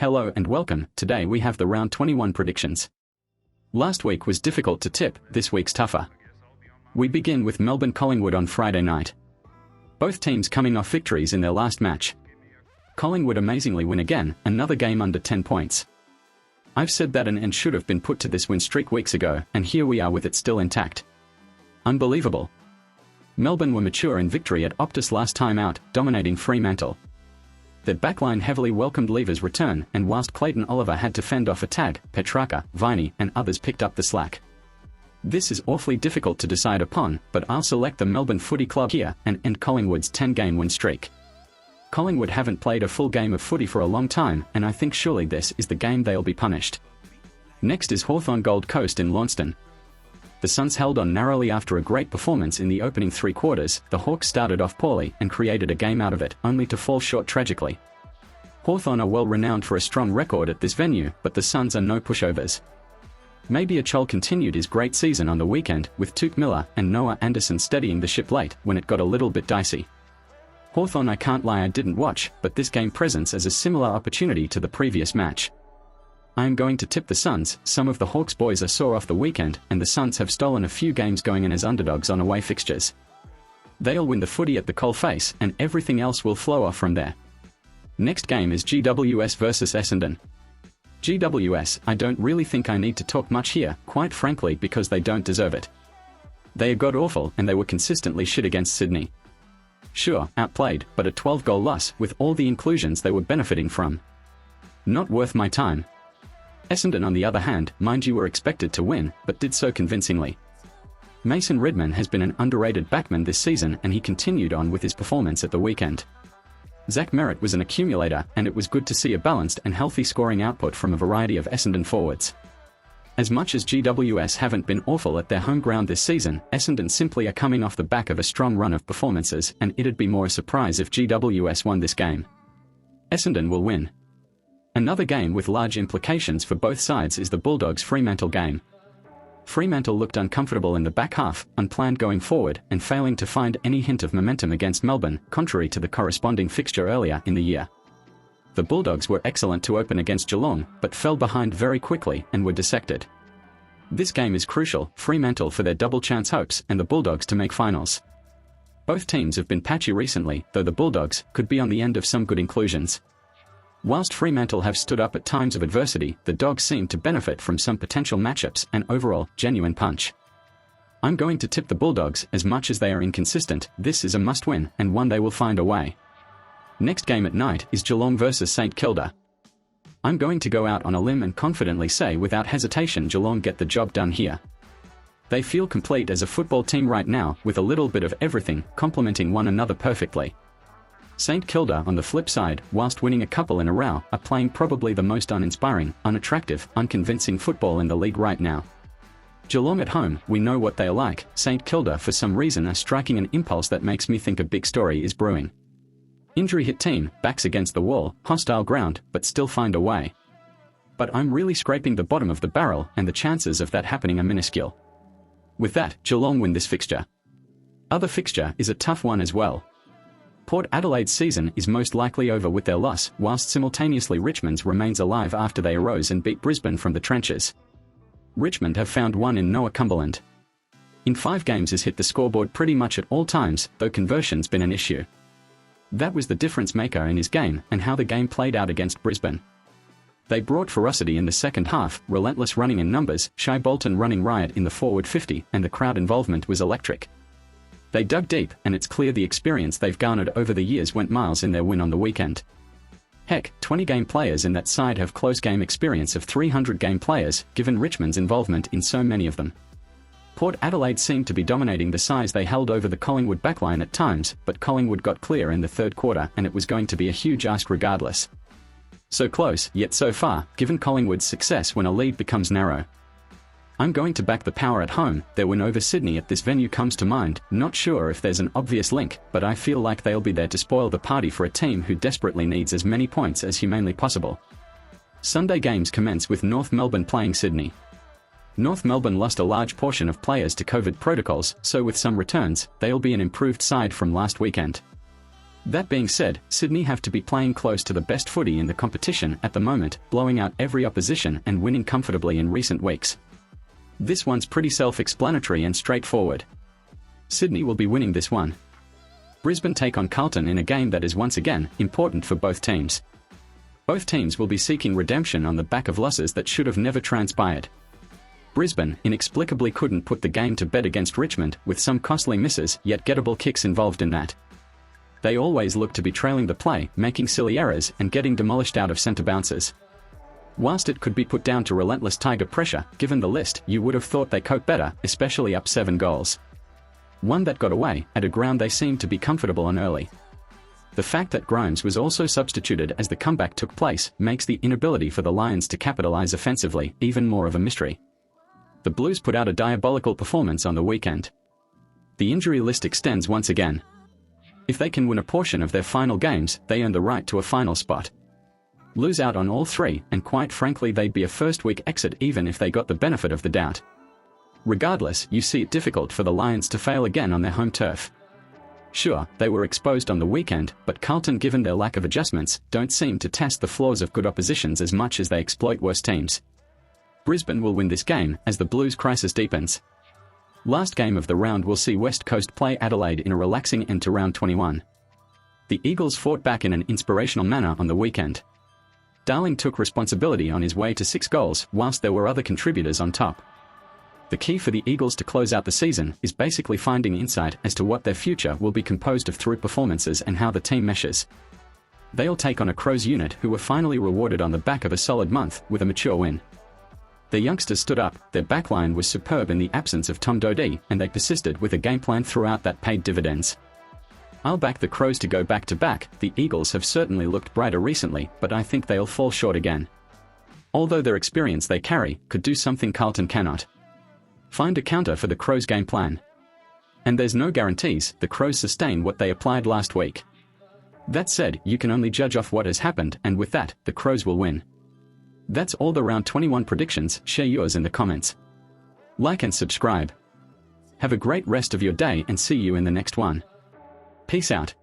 Hello and welcome. Today we have the round 21 predictions. Last week was difficult to tip, this week's tougher. We begin with Melbourne Collingwood on Friday night. Both teams coming off victories in their last match. Collingwood amazingly win again, another game under 10 points. I've said that an end should have been put to this win streak weeks ago, and here we are with it still intact. Unbelievable. Melbourne were mature in victory at Optus last time out, dominating Fremantle. Their backline heavily welcomed Lever's return, and whilst Clayton Oliver had to fend off a tag, Petrarca, Viney and others picked up the slack. This is awfully difficult to decide upon, but I'll select the Melbourne Footy Club here and end Collingwood's 10-game win streak. Collingwood haven't played a full game of footy for a long time, and I think surely this is the game they'll be punished. Next is Hawthorn Gold Coast in Launceston. The Suns held on narrowly after a great performance in the opening three quarters. The Hawks started off poorly and created a game out of it, only to fall short tragically. Hawthorn are well renowned for a strong record at this venue, but the Suns are no pushovers. Maybe Achol continued his great season on the weekend, with Tuke Miller and Noah Anderson steadying the ship late when it got a little bit dicey. Hawthorn, I can't lie, I didn't watch, but this game presents as a similar opportunity to the previous match. I am going to tip the Suns. Some of the Hawks boys are sore off the weekend, and the Suns have stolen a few games going in as underdogs on away fixtures. They'll win the footy at the coalface, and everything else will flow off from there. Next game is GWS versus Essendon. GWS, I don't really think I need to talk much here, quite frankly, because they don't deserve it. They are god-awful, and they were consistently shit against Sydney. Sure, outplayed, but a 12-goal loss, with all the inclusions they were benefiting from. Not worth my time. Essendon on the other hand, mind you, were expected to win, but did so convincingly. Mason Redman has been an underrated backman this season, and he continued on with his performance at the weekend. Zach Merritt was an accumulator, and it was good to see a balanced and healthy scoring output from a variety of Essendon forwards. As much as GWS haven't been awful at their home ground this season, Essendon simply are coming off the back of a strong run of performances, and it'd be more a surprise if GWS won this game. Essendon will win. Another game with large implications for both sides is the Bulldogs-Fremantle game. Fremantle looked uncomfortable in the back half, unplanned going forward, and failing to find any hint of momentum against Melbourne, contrary to the corresponding fixture earlier in the year. The Bulldogs were excellent to open against Geelong, but fell behind very quickly and were dissected. This game is crucial, Fremantle for their double chance hopes and the Bulldogs to make finals. Both teams have been patchy recently, though the Bulldogs could be on the end of some good inclusions. Whilst Fremantle have stood up at times of adversity, the Dogs seem to benefit from some potential matchups and overall, genuine punch. I'm going to tip the Bulldogs. As much as they are inconsistent, this is a must-win, and one they will find a way. Next game at night is Geelong versus St Kilda. I'm going to go out on a limb and confidently say without hesitation Geelong get the job done here. They feel complete as a football team right now, with a little bit of everything, complementing one another perfectly. St Kilda, on the flip side, whilst winning a couple in a row, are playing probably the most uninspiring, unattractive, unconvincing football in the league right now. Geelong at home, we know what they are like. St Kilda for some reason are striking an impulse that makes me think a big story is brewing. Injury-hit team, backs against the wall, hostile ground, but still find a way. But I'm really scraping the bottom of the barrel, and the chances of that happening are minuscule. With that, Geelong win this fixture. Other fixture is a tough one as well. Port Adelaide's season is most likely over with their loss, whilst simultaneously Richmond's remains alive after they arose and beat Brisbane from the trenches. Richmond have found one in Noah Cumberland. In 5 games has hit the scoreboard pretty much at all times, though conversion's been an issue. That was the difference maker in his game, and how the game played out against Brisbane. They brought ferocity in the second half, relentless running in numbers, Shai Bolton running riot in the forward 50, and the crowd involvement was electric. They dug deep, and it's clear the experience they've garnered over the years went miles in their win on the weekend. Heck, 20-game players in that side have close game experience of 300-game players, given Richmond's involvement in so many of them. Port Adelaide seemed to be dominating the size they held over the Collingwood backline at times, but Collingwood got clear in the third quarter, and it was going to be a huge ask regardless. So close, yet so far, given Collingwood's success when a lead becomes narrow. I'm going to back the Power at home. Their win over Sydney at this venue comes to mind. Not sure if there's an obvious link, but I feel like they'll be there to spoil the party for a team who desperately needs as many points as humanly possible. Sunday games commence with North Melbourne playing Sydney. North Melbourne lost a large portion of players to COVID protocols, so with some returns, they'll be an improved side from last weekend. That being said, Sydney have to be playing close to the best footy in the competition at the moment, blowing out every opposition and winning comfortably in recent weeks. This one's pretty self-explanatory and straightforward. Sydney will be winning this one. Brisbane take on Carlton in a game that is once again important for both teams. Both teams will be seeking redemption on the back of losses that should have never transpired. Brisbane inexplicably couldn't put the game to bed against Richmond, with some costly misses yet gettable kicks involved in that. They always look to be trailing the play, making silly errors and getting demolished out of centre bounces. Whilst it could be put down to relentless Tiger pressure, given the list, you would have thought they cope better, especially up 7 goals. One that got away, at a ground they seemed to be comfortable on early. The fact that Grimes was also substituted as the comeback took place makes the inability for the Lions to capitalise offensively even more of a mystery. The Blues put out a diabolical performance on the weekend. The injury list extends once again. If they can win a portion of their final games, they earn the right to a final spot. Lose out on all 3, and quite frankly they'd be a first-week exit even if they got the benefit of the doubt. Regardless, you see it difficult for the Lions to fail again on their home turf. Sure, they were exposed on the weekend, but Carlton, given their lack of adjustments, don't seem to test the flaws of good oppositions as much as they exploit worse teams. Brisbane will win this game as the Blues crisis deepens. Last game of the round will see West Coast play Adelaide in a relaxing end to round 21. The Eagles fought back in an inspirational manner on the weekend. Darling took responsibility on his way to 6 goals, whilst there were other contributors on top. The key for the Eagles to close out the season is basically finding insight as to what their future will be composed of through performances and how the team meshes. They'll take on a Crows unit who were finally rewarded on the back of a solid month with a mature win. The youngsters stood up, their backline was superb in the absence of Tom Dodie, and they persisted with a game plan throughout that paid dividends. I'll back the Crows to go back-to-back. The Eagles have certainly looked brighter recently, but I think they'll fall short again. Although their experience they carry could do something Carlton cannot. Find a counter for the Crows' game plan. And there's no guarantees the Crows sustain what they applied last week. That said, you can only judge off what has happened, and with that, the Crows will win. That's all the round 21 predictions. Share yours in the comments. Like and subscribe. Have a great rest of your day and see you in the next one. Peace out.